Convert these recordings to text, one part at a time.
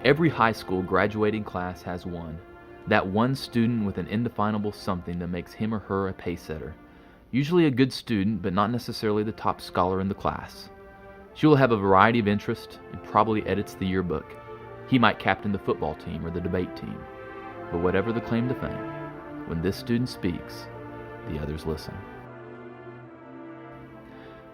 Every high school graduating class has one. That one student with an indefinable something that makes him or her a pacesetter. Usually a good student, but not necessarily the top scholar in the class. She will have a variety of interests and probably edits the yearbook. He might captain the football team or the debate team. But whatever the claim to fame, when this student speaks, the others listen.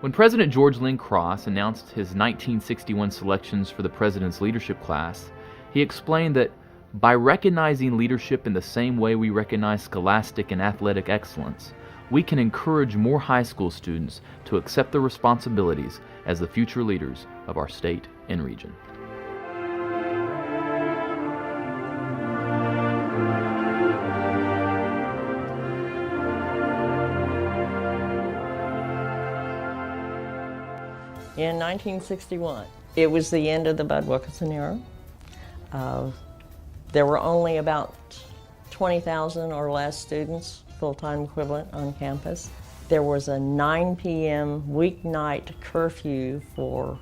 When President George Lynn Cross announced his 1961 selections for the President's Leadership class, he explained that by recognizing leadership in the same way we recognize scholastic and athletic excellence, we can encourage more high school students to accept their responsibilities as the future leaders of our state and region. In 1961, it was the end of the Bud Wilkinson era. There were only about 20,000 or less students, full-time equivalent, on campus. There was a 9 p.m. weeknight curfew for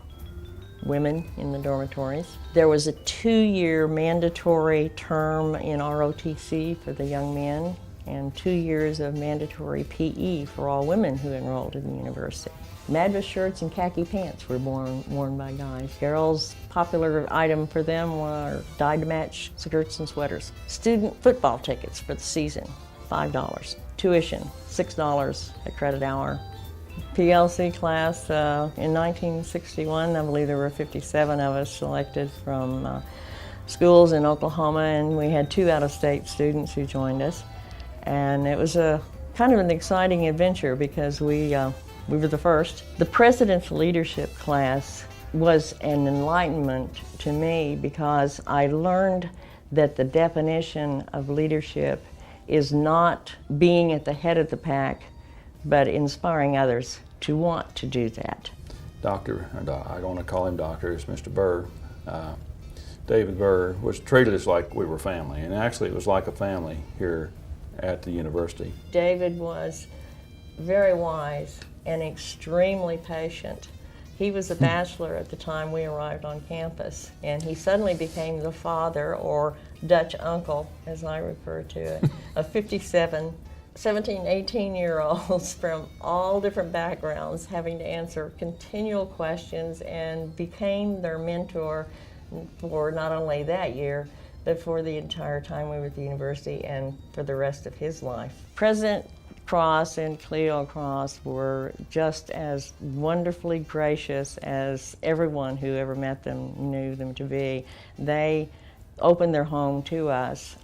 women in the dormitories. There was a 2-year mandatory term in ROTC for the young men and 2 years of mandatory PE for all women who enrolled in the university. Madras shirts and khaki pants were worn by guys. Girls' popular item for them were dyed-to-match skirts and sweaters. Student football tickets for the season, $5. Tuition, $6 a credit hour. PLC class in 1961, I believe there were 57 of us selected from schools in Oklahoma, and we had 2 out-of-state students who joined us. And it was a kind of an exciting adventure because we were the first. The President's Leadership class was an enlightenment to me because I learned that the definition of leadership is not being at the head of the pack, but inspiring others to want to do that. Doctor, I want to call him Doctor, it's Mr. Burr. David Burr was treated us like we were family, and actually it was like a family here at the university. David was very wise and extremely patient. He was a bachelor at the time we arrived on campus, and he suddenly became the father, or Dutch uncle, as I refer to it, of 57, 17, 18-year-olds from all different backgrounds having to answer continual questions, and became their mentor for not only that year, but for the entire time we were at the university and for the rest of his life. President Cross and Cleo Cross were just as wonderfully gracious as everyone who ever met them knew them to be. They opened their home to us.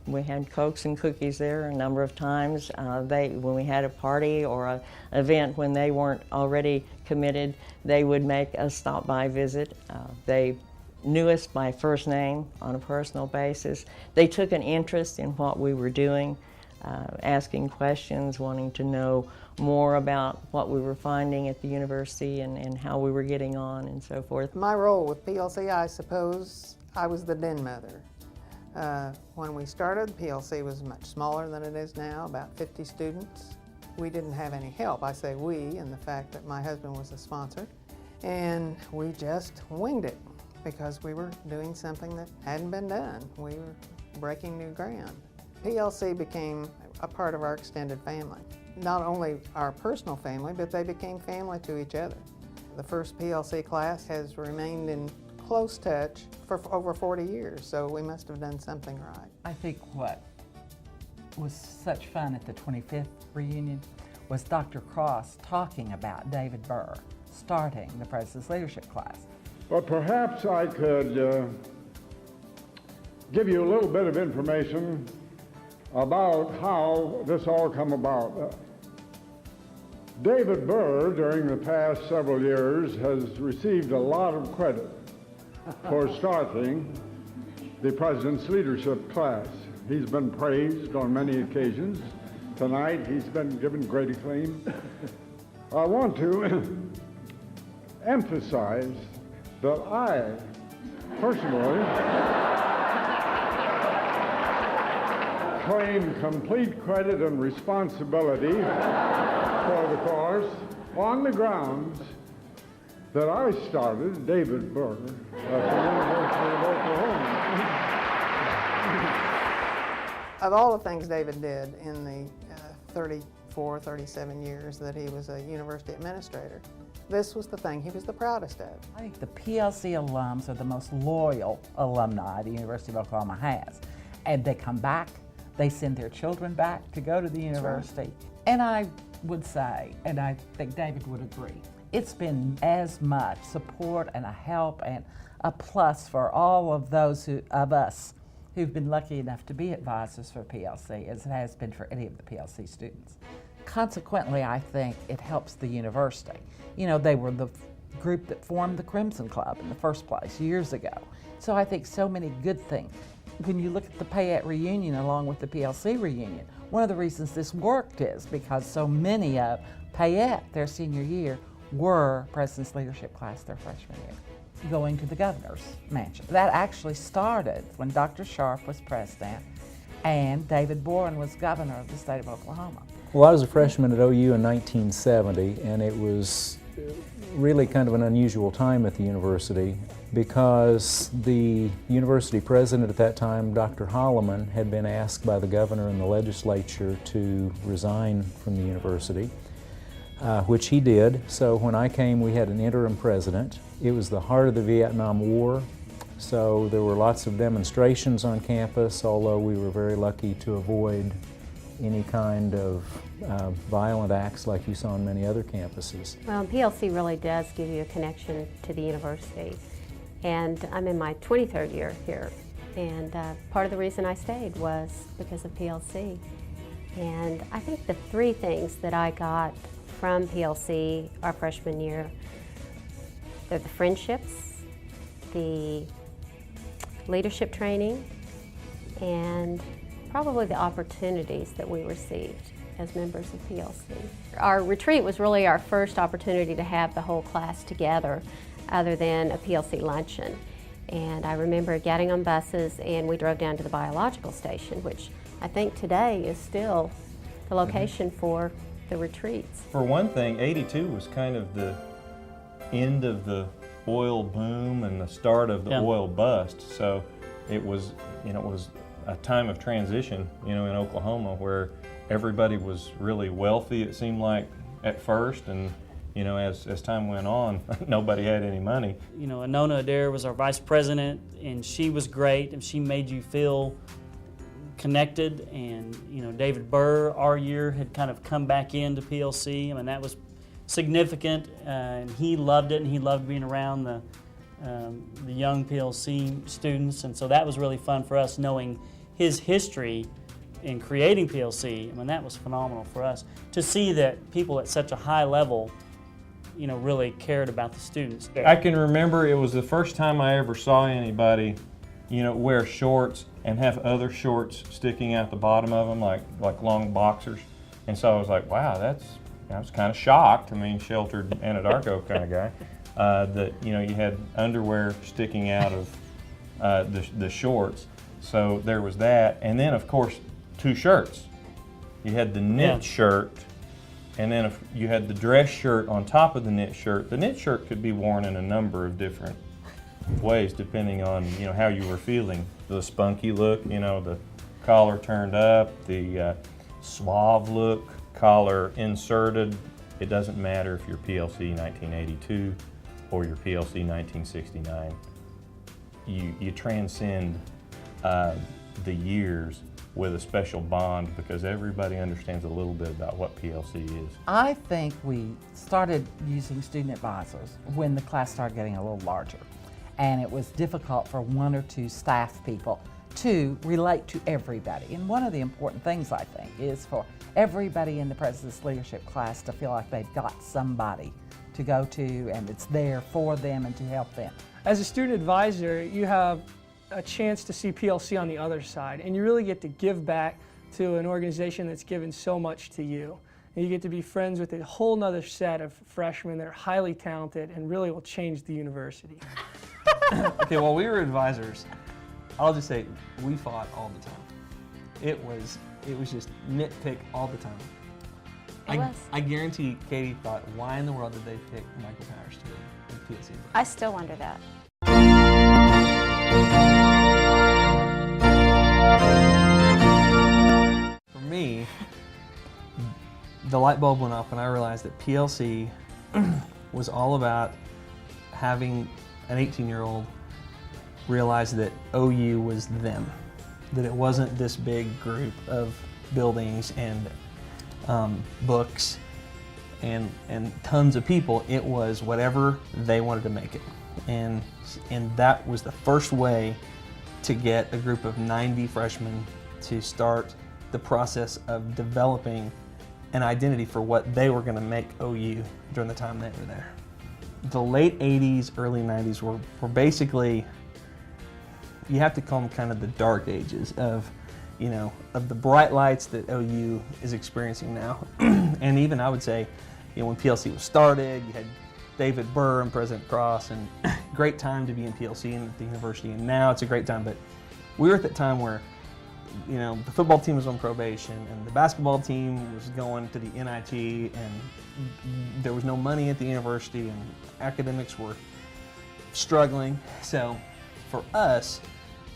We had Cokes and cookies there a number of times. When we had a party or an event when they weren't already committed, they would make a stop-by visit. They knew us by first name on a personal basis. They took an interest in what we were doing, asking questions, wanting to know more about what we were finding at the university and how we were getting on and so forth. My role with PLC, I suppose, I was the den mother. When we started, PLC was much smaller than it is now, about 50 students. We didn't have any help. I say we, in the fact that my husband was a sponsor, and we just winged it because we were doing something that hadn't been done. We were breaking new ground. PLC became a part of our extended family. Not only our personal family, but they became family to each other. The first PLC class has remained in close touch for over 40 years, so we must have done something right. I think what was such fun at the 25th reunion was Dr. Cross talking about David Burr starting the President's Leadership class. But perhaps I could give you a little bit of information about how this all come about. David Burr, during the past several years, has received a lot of credit for starting the President's Leadership class. He's been praised on many occasions. Tonight, he's been given great acclaim. I want to emphasize that I, personally, claim complete credit and responsibility for the course on the grounds that I started, David Burr, at the University of Oklahoma. Of all the things David did in the 34, 37 years that he was a university administrator, this was the thing he was the proudest of. I think the PLC alums are the most loyal alumni the University of Oklahoma has. And they come back, they send their children back to go to the university. And I would say, and I think David would agree, it's been as much support and a help and a plus for all of those of us who've been lucky enough to be advisors for PLC as it has been for any of the PLC students. Consequently, I think it helps the university. You know, they were the group that formed the Crimson Club in the first place years ago. So I think so many good things. When you look at the Payette reunion along with the PLC reunion, one of the reasons this worked is because so many of Payette, their senior year, were President's Leadership class their freshman year, going to the governor's mansion. That actually started when Dr. Sharp was president and David Boren was governor of the state of Oklahoma. Well, I was a freshman at OU in 1970, and it was really kind of an unusual time at the university because the university president at that time, Dr. Holloman, had been asked by the governor and the legislature to resign from the university, which he did. So when I came, we had an interim president. It was the heart of the Vietnam War, so there were lots of demonstrations on campus, although we were very lucky to avoid any kind of violent acts like you saw on many other campuses. Well, PLC really does give you a connection to the university. And I'm in my 23rd year here. And part of the reason I stayed was because of PLC. And I think the three things that I got from PLC our freshman year, they're the friendships, the leadership training, and probably the opportunities that we received as members of PLC. Our retreat was really our first opportunity to have the whole class together other than a PLC luncheon. And I remember getting on buses and we drove down to the biological station, which I think today is still the location for the retreats. For one thing, '82 was kind of the end of the oil boom and the start of the oil bust. So it was, it was a time of transition, in Oklahoma where everybody was really wealthy, it seemed like at first, and as time went on, nobody had any money. Anona Adair was our vice president, and she was great, and she made you feel connected. And David Burr, our year, had kind of come back into PLC. I mean, that was significant, and he loved it, and he loved being around the young PLC students, and so that was really fun for us, knowing his history in creating PLC. I mean, that was phenomenal for us to see that people at such a high level really cared about the students. I can remember it was the first time I ever saw anybody, wear shorts and have other shorts sticking out the bottom of them, like long boxers. And so I was like, wow, I was kind of shocked. I mean, sheltered Anadarko kind of guy, that you had underwear sticking out of the shorts. So there was that, and then of course 2 shirts. You had the knit shirt, and then if you had the dress shirt on top of the knit shirt. The knit shirt could be worn in a number of different ways depending on how you were feeling. The spunky look, the collar turned up, the suave look, collar inserted. It doesn't matter if you're PLC 1982 or you're PLC 1969. You transcend the years with a special bond because everybody understands a little bit about what PLC is. I think we started using student advisors when the class started getting a little larger, and it was difficult for 1 or 2 staff people to relate to everybody. And one of the important things, I think, is for everybody in the President's Leadership class to feel like they've got somebody to go to and it's there for them and to help them. As a student advisor, you have a chance to see PLC on the other side, and you really get to give back to an organization that's given so much to you. And you get to be friends with a whole nother set of freshmen that are highly talented and really will change the university. Okay, while we were advisors, I'll just say we fought all the time. It was just nitpick all the time. I guarantee Katie thought, why in the world did they pick Michael Powers to the PLC? I still wonder that. For me, the light bulb went off when I realized that PLC was all about having an 18-year-old realize that OU was them, that it wasn't this big group of buildings and books and tons of people. It was whatever they wanted to make it, and that was the first way to get a group of 90 freshmen to start the process of developing an identity for what they were going to make OU during the time they were there. The late 80s, early 90s were basically, you have to call them kind of the dark ages of, of the bright lights that OU is experiencing now. And even I would say, when PLC was started, you had David Burr and President Cross, and great time to be in PLC and at the university, and now it's a great time. But we were at that time where, the football team was on probation and the basketball team was going to the NIT, and there was no money at the university and academics were struggling. So for us,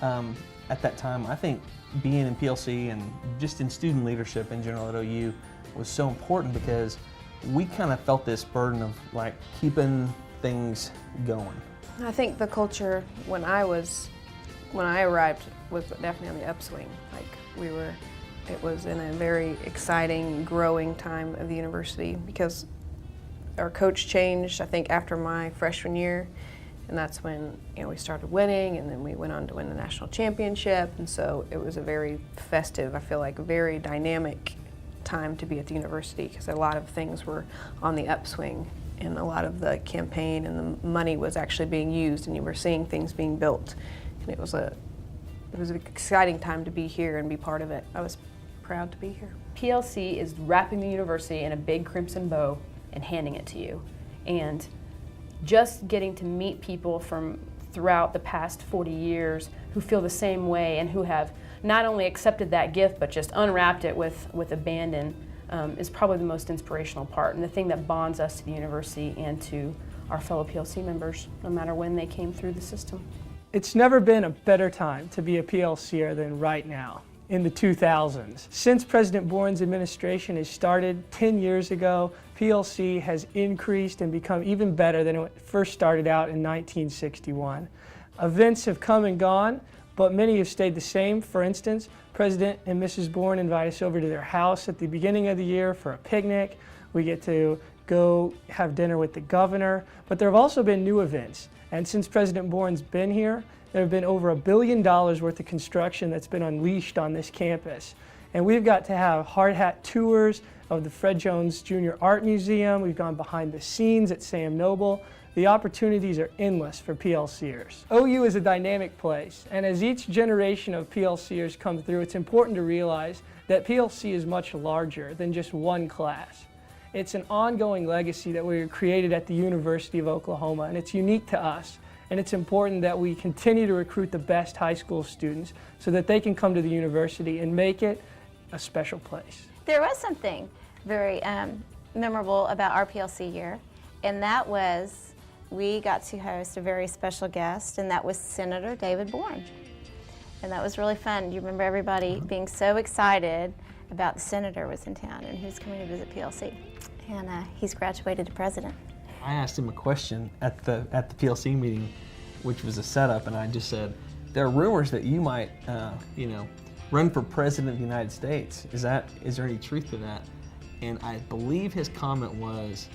at that time, I think being in PLC and just in student leadership in general at OU was so important, because we kind of felt this burden of like keeping things going. I think the culture when I arrived was definitely on the upswing. It was in a very exciting, growing time of the university, because our coach changed, I think, after my freshman year, and that's when we started winning, and then we went on to win the national championship, and so it was a very festive, I feel like very dynamic time to be at the university, because a lot of things were on the upswing, and a lot of the campaign and the money was actually being used, and you were seeing things being built, and it was an exciting time to be here and be part of it. I was proud to be here. PLC is wrapping the university in a big crimson bow and handing it to you. And just getting to meet people from throughout the past 40 years who feel the same way and who have not only accepted that gift but just unwrapped it with abandon is probably the most inspirational part, and the thing that bonds us to the university and to our fellow PLC members, no matter when they came through the system. It's never been a better time to be a PLCer than right now, in the 2000s. Since President Bourne's administration has started 10 years ago, PLC has increased and become even better than it first started out in 1961. Events have come and gone, but many have stayed the same. For instance, President and Mrs. Bourne invite us over to their house at the beginning of the year for a picnic. We get to go have dinner with the governor, but there have also been new events. And since President Bourne's been here, there have been over $1 billion worth of construction that's been unleashed on this campus. And we've got to have hard hat tours of the Fred Jones Jr. Art Museum. We've gone behind the scenes at Sam Noble. The opportunities are endless for PLCers. OU is a dynamic place, and as each generation of PLCers come through, it's important to realize that PLC is much larger than just one class. It's an ongoing legacy that we created at the University of Oklahoma, and it's unique to us. And it's important that we continue to recruit the best high school students so that they can come to the university and make it a special place. There was something very memorable about our PLC year, and that was we got to host a very special guest, and that was Senator David Bourne. And that was really fun. You remember everybody being so excited about the senator was in town and who's coming to visit PLC. And he's graduated to president. I asked him a question at the PLC meeting, which was a setup, and I just said, there are rumors that you might, run for president of the United States. Is there any truth to that? And I believe his comment was,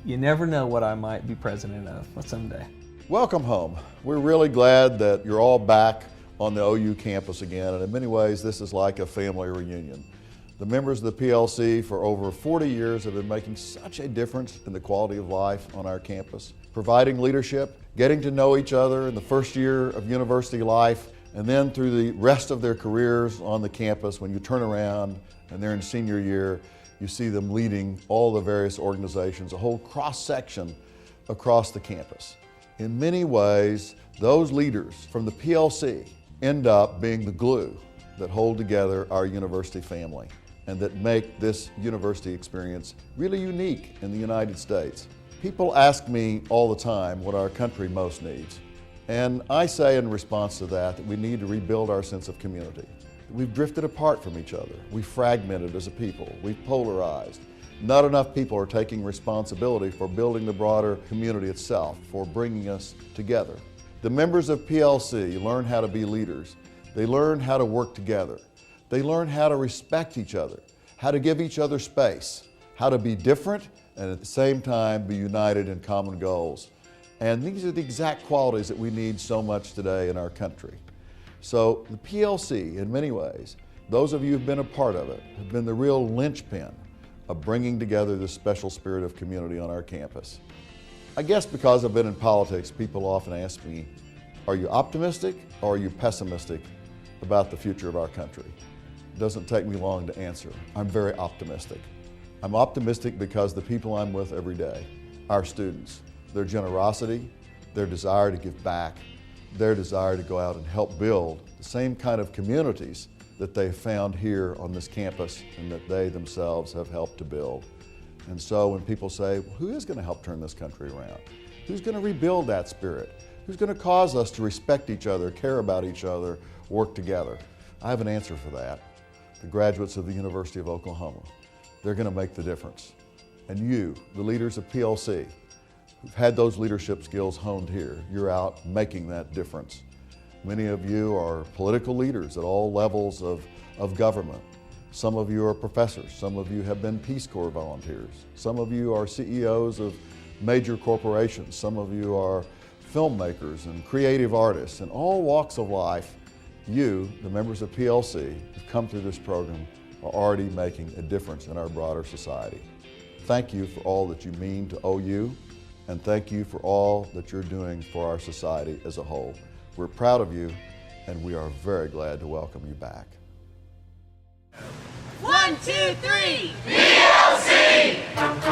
you never know what I might be president of someday. Welcome home. We're really glad that you're all back on the OU campus again, and in many ways this is like a family reunion. The members of the PLC for over 40 years have been making such a difference in the quality of life on our campus, providing leadership, getting to know each other in the first year of university life, and then through the rest of their careers on the campus. When you turn around and they're in senior year, you see them leading all the various organizations, a whole cross-section across the campus. In many ways, those leaders from the PLC end up being the glue that hold together our university family. and that make this university experience really unique in the United States. People ask me all the time what our country most needs. And I say in response to that we need to rebuild our sense of community. We've drifted apart from each other. We've fragmented as a people. We've polarized. Not enough people are taking responsibility for building the broader community itself, for bringing us together. The members of PLC learn how to be leaders. They learn how to work together. They learn how to respect each other, how to give each other space, how to be different and at the same time be united in common goals. And these are the exact qualities that we need so much today in our country. So the PLC, in many ways, those of you who've been a part of it, have been the real linchpin of bringing together this special spirit of community on our campus. I guess because I've been in politics, people often ask me, are you optimistic or are you pessimistic about the future of our country? It doesn't take me long to answer. I'm very optimistic. I'm optimistic because the people I'm with every day, our students, their generosity, their desire to give back, their desire to go out and help build the same kind of communities that they found here on this campus and that they themselves have helped to build. And so when people say, who is going to help turn this country around? Who's going to rebuild that spirit? Who's going to cause us to respect each other, care about each other, work together? I have an answer for that. The graduates of the University of Oklahoma. They're going to make the difference. And you, the leaders of PLC, who've had those leadership skills honed here, you're out making that difference. Many of you are political leaders at all levels of government. Some of you are professors. Some of you have been Peace Corps volunteers. Some of you are CEOs of major corporations. Some of you are filmmakers and creative artists. In all walks of life, you, the members of PLC, who've come through this program, are already making a difference in our broader society. Thank you for all that you mean to OU, and thank you for all that you're doing for our society as a whole. We're proud of you, and we are very glad to welcome you back. 1, 2, 3, PLC!